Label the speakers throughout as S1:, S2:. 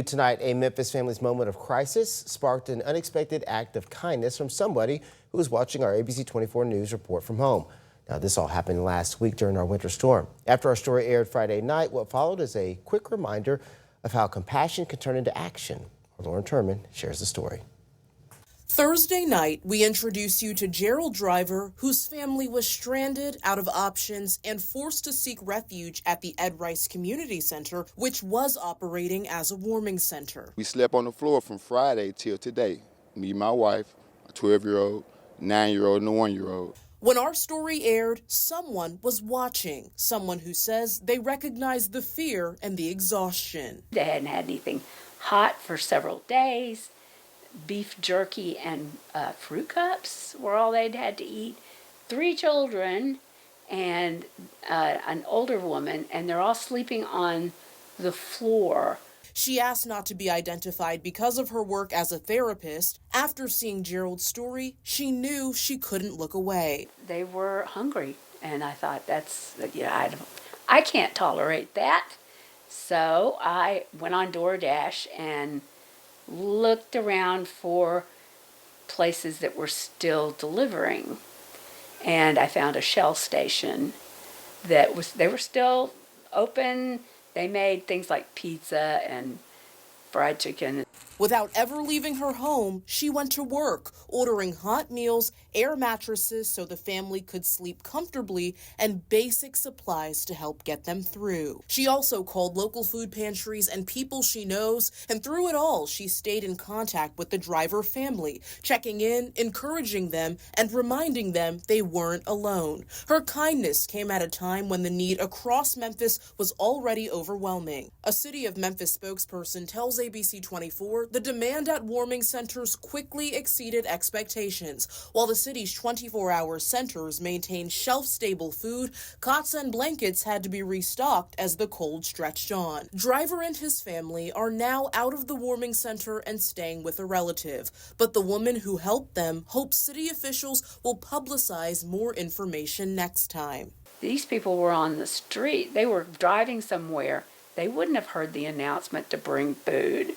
S1: Tonight, a Memphis family's moment of crisis sparked an unexpected act of kindness from somebody who was watching our ABC 24 News report from home. Now, this all happened last week during our winter storm. After our story aired Friday night, what followed is a quick reminder of how compassion can turn into action. Lauren Turman shares the story.
S2: Thursday night, we introduce you to Gerald Driver, whose family was stranded, out of options, and forced to seek refuge at the Ed Rice Community Center, which was operating as a warming center.
S3: We slept on the floor from Friday till today. Me, my wife, a 12-year-old, 9-year-old, and a 1-year-old.
S2: When our story aired, someone was watching, someone who says they recognized the fear and the exhaustion.
S4: They hadn't had anything hot for several days. Beef jerky and fruit cups were all they'd had to eat. 3 children and an older woman, and they're all sleeping on the floor.
S2: She asked not to be identified because of her work as a therapist. After seeing Gerald's story, she knew she couldn't look away.
S4: They were hungry, and I thought, I can't tolerate that. So I went on DoorDash and looked around for places that were still delivering, and I found a Shell station they were still open. They made things like pizza and fried chicken.
S2: Without ever leaving her home, she went to work, ordering hot meals, air mattresses so the family could sleep comfortably, and basic supplies to help get them through. She also called local food pantries and people she knows, and through it all, she stayed in contact with the Driver family, checking in, encouraging them, and reminding them they weren't alone. Her kindness came at a time when the need across Memphis was already overwhelming. A City of Memphis spokesperson tells ABC 24 the demand at warming centers quickly exceeded expectations. While the city's 24-hour centers maintained shelf-stable food, cots and blankets had to be restocked as the cold stretched on. Driver and his family are now out of the warming center and staying with a relative, but the woman who helped them hopes city officials will publicize more information next time.
S4: These people were on the street. They were driving somewhere. They wouldn't have heard the announcement to bring food,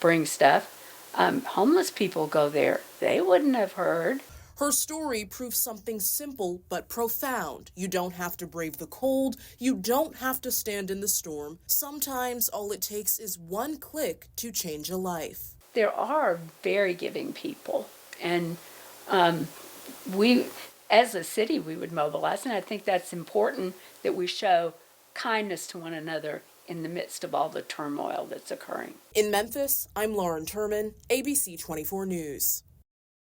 S4: bring stuff. Homeless people go there. They wouldn't have heard.
S2: Her story proves something simple but profound. You don't have to brave the cold. You don't have to stand in the storm. Sometimes all it takes is one click to change a life.
S4: There are very giving people, and we, as a city, we would mobilize, and I think that's important that we show kindness to one another in the midst of all the turmoil that's occurring.
S2: In Memphis, I'm Lauren Turman, ABC 24 News.